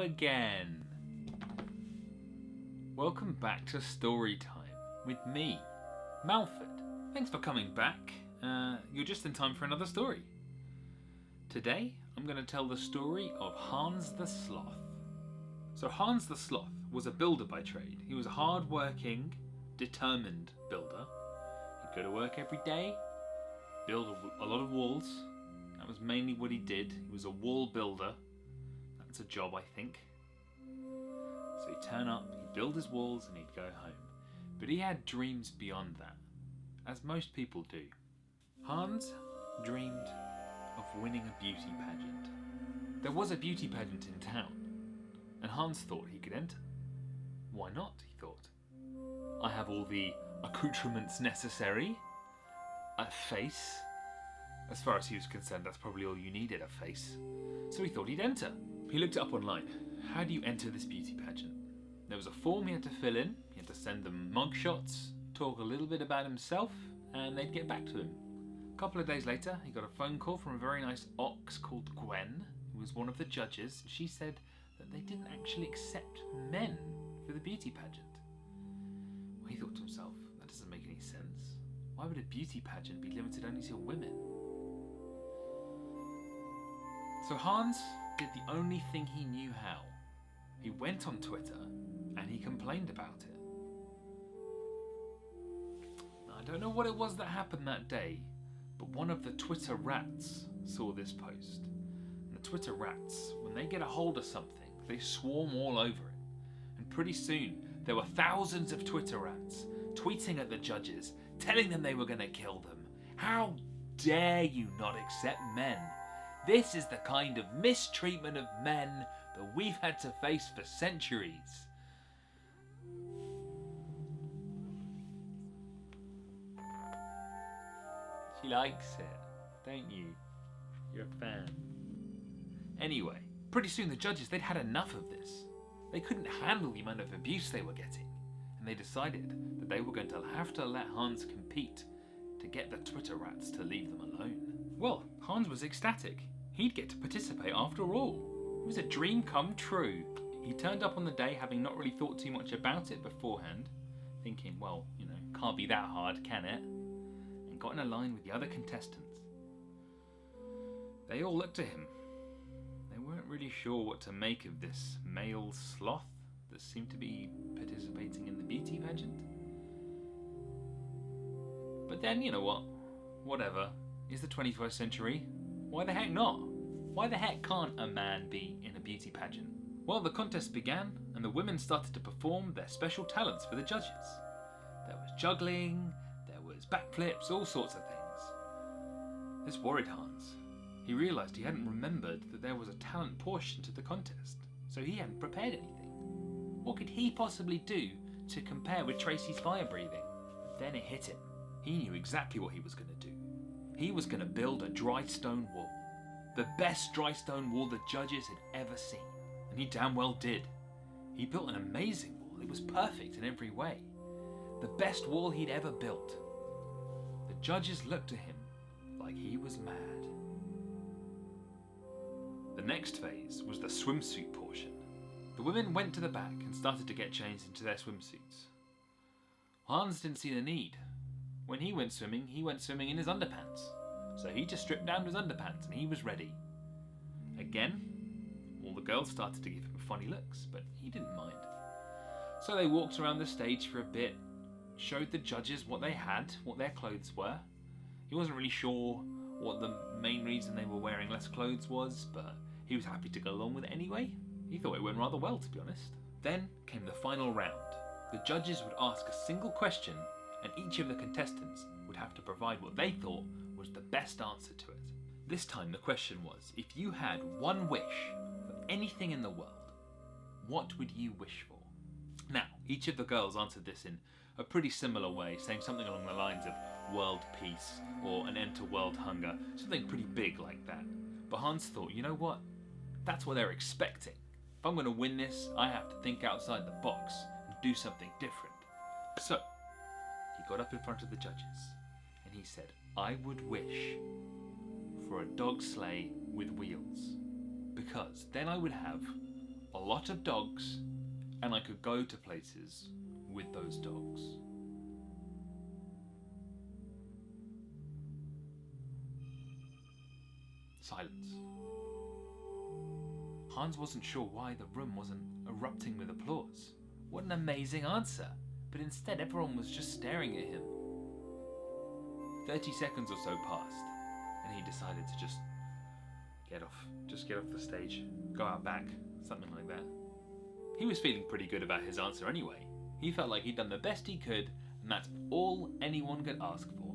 again. Welcome back to Story Time with me, Malford. Thanks for coming back. You're just in time for another story. Today, I'm going to tell the story of Hans the Sloth. So Hans the Sloth was a builder by trade. He was a hard-working, determined builder. He'd go to work every day, build a lot of walls. That was mainly what he did. He was a wall builder. That's a job, I think. So he'd turn up, he'd build his walls, and he'd go home. But he had dreams beyond that, as most people do. Hans dreamed of winning a beauty pageant. There was a beauty pageant in town, and Hans thought he could enter. Why not, he thought. I have all the accoutrements necessary. A face. As far as he was concerned, that's probably all you needed, a face. So he thought he'd enter. He looked it up online. How do you enter this beauty pageant? There was a form he had to fill in. He had to send them mugshots, talk a little bit about himself, and they'd get back to him. A couple of days later, he got a phone call from a very nice ox called Gwen, who was one of the judges. She said that they didn't actually accept men for the beauty pageant. Well, he thought to himself, that doesn't make any sense. Why would a beauty pageant be limited only to women? So Hans did the only thing he knew how. He went on Twitter and he complained about it. Now, I don't know what it was that happened that day, but one of the Twitter rats saw this post. And the Twitter rats, when they get a hold of something, they swarm all over it. And pretty soon, there were thousands of Twitter rats tweeting at the judges, telling them they were going to kill them. How dare you not accept men? This is the kind of mistreatment of men that we've had to face for centuries. She likes it, don't you? You're a fan. Anyway, pretty soon the judges, they'd had enough of this. They couldn't handle the amount of abuse they were getting, and they decided that they were going to have to let Hans compete to get the Twitter rats to leave them alone. Well, Hans was ecstatic. He'd get to participate after all. It was a dream come true. He turned up on the day having not really thought too much about it beforehand, thinking, well, can't be that hard, can it? And got in a line with the other contestants. They all looked at him. They weren't really sure what to make of this male sloth that seemed to be participating in the beauty pageant. But then, you know what? Whatever. It's the 21st century. Why the heck not? Why the heck can't a man be in a beauty pageant? Well, the contest began and the women started to perform their special talents for the judges. There was juggling, there was backflips, all sorts of things. This worried Hans. He realised he hadn't remembered that there was a talent portion to the contest, so he hadn't prepared anything. What could he possibly do to compare with Tracy's fire breathing? Then it hit him. He knew exactly what he was going to do. He was going to build a dry stone wall. The best dry stone wall the judges had ever seen. And he damn well did. He built an amazing wall. It was perfect in every way. The best wall he'd ever built. The judges looked at him like he was mad. The next phase was the swimsuit portion. The women went to the back and started to get changed into their swimsuits. Hans didn't see the need. When he went swimming in his underpants. So he just stripped down his underpants and he was ready. Again, all the girls started to give him funny looks, but he didn't mind. So they walked around the stage for a bit, showed the judges what they had, what their clothes were. He wasn't really sure what the main reason they were wearing less clothes was, but he was happy to go along with it anyway. He thought it went rather well, to be honest. Then came the final round. The judges would ask a single question and each of the contestants would have to provide what they thought was the best answer to it. This time the question was, if you had one wish for anything in the world, what would you wish for? Now, each of the girls answered this in a pretty similar way, saying something along the lines of world peace or an end to world hunger, something pretty big like that. But Hans thought, you know what? That's what they're expecting. If I'm going to win this, I have to think outside the box and do something different. So, he got up in front of the judges and he said, I would wish for a dog sleigh with wheels, because then I would have a lot of dogs, and I could go to places with those dogs. Silence. Hans wasn't sure why the room wasn't erupting with applause. What an amazing answer! But instead everyone was just staring at him. 30 seconds or so passed, and he decided to just get off the stage, go out back, something like that. He was feeling pretty good about his answer anyway. He felt like he'd done the best he could, and that's all anyone could ask for.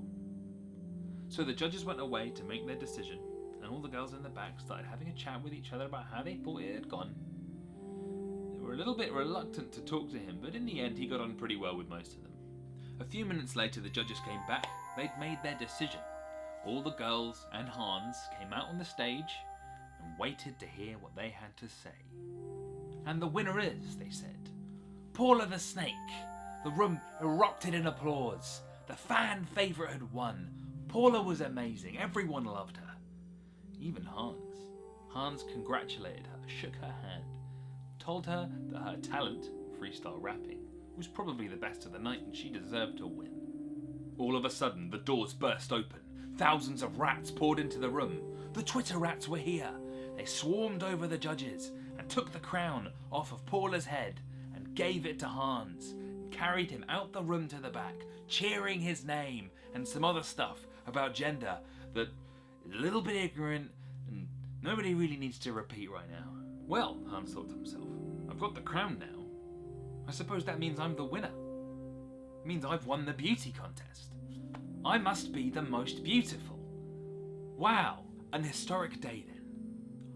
So the judges went away to make their decision, and all the girls in the back started having a chat with each other about how they thought it had gone. They were a little bit reluctant to talk to him, but in the end he got on pretty well with most of them. A few minutes later the judges came back. They'd made their decision. All the girls and Hans came out on the stage and waited to hear what they had to say. And the winner is, they said, Paula the Snake. The room erupted in applause. The fan favourite had won. Paula was amazing. Everyone loved her. Even Hans. Hans congratulated her, shook her hand, told her that her talent, freestyle rapping, was probably the best of the night and she deserved to win. All of a sudden, the doors burst open. Thousands of rats poured into the room. The Twitter rats were here. They swarmed over the judges and took the crown off of Paula's head and gave it to Hans and carried him out the room to the back, cheering his name and some other stuff about gender that is a little bit ignorant and nobody really needs to repeat right now. Well, Hans thought to himself, I've got the crown now. I suppose that means I'm the winner. It means I've won the beauty contest. I must be the most beautiful. Wow, an historic day then.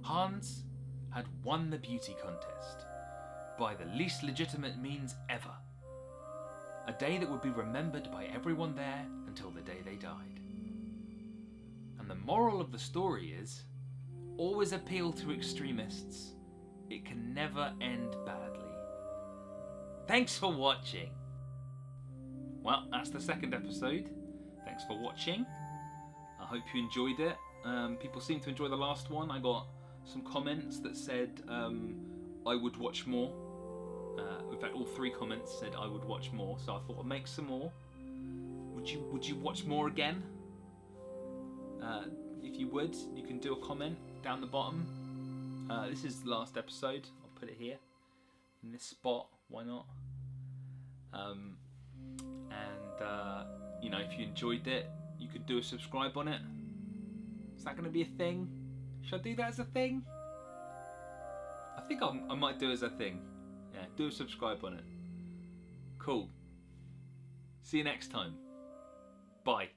Hans had won the beauty contest by the least legitimate means ever. A day that would be remembered by everyone there until the day they died. And the moral of the story is, always appeal to extremists. It can never end badly. Thanks for watching. Well, that's the second episode. Thanks for watching. I hope you enjoyed it. People seem to enjoy the last one. I got some comments that said I would watch more. In fact, all 3 comments said I would watch more, so I thought I'd make some more. Would you watch more again? If you would, you can do a comment down the bottom. This is the last episode. I'll put it here in this spot. Why not? You know, if you enjoyed it, you could do a subscribe on it. Is that going to be a thing? Should I do that as a thing? I think I might do it as a thing. Yeah, do a subscribe on it. Cool. See you next time. Bye.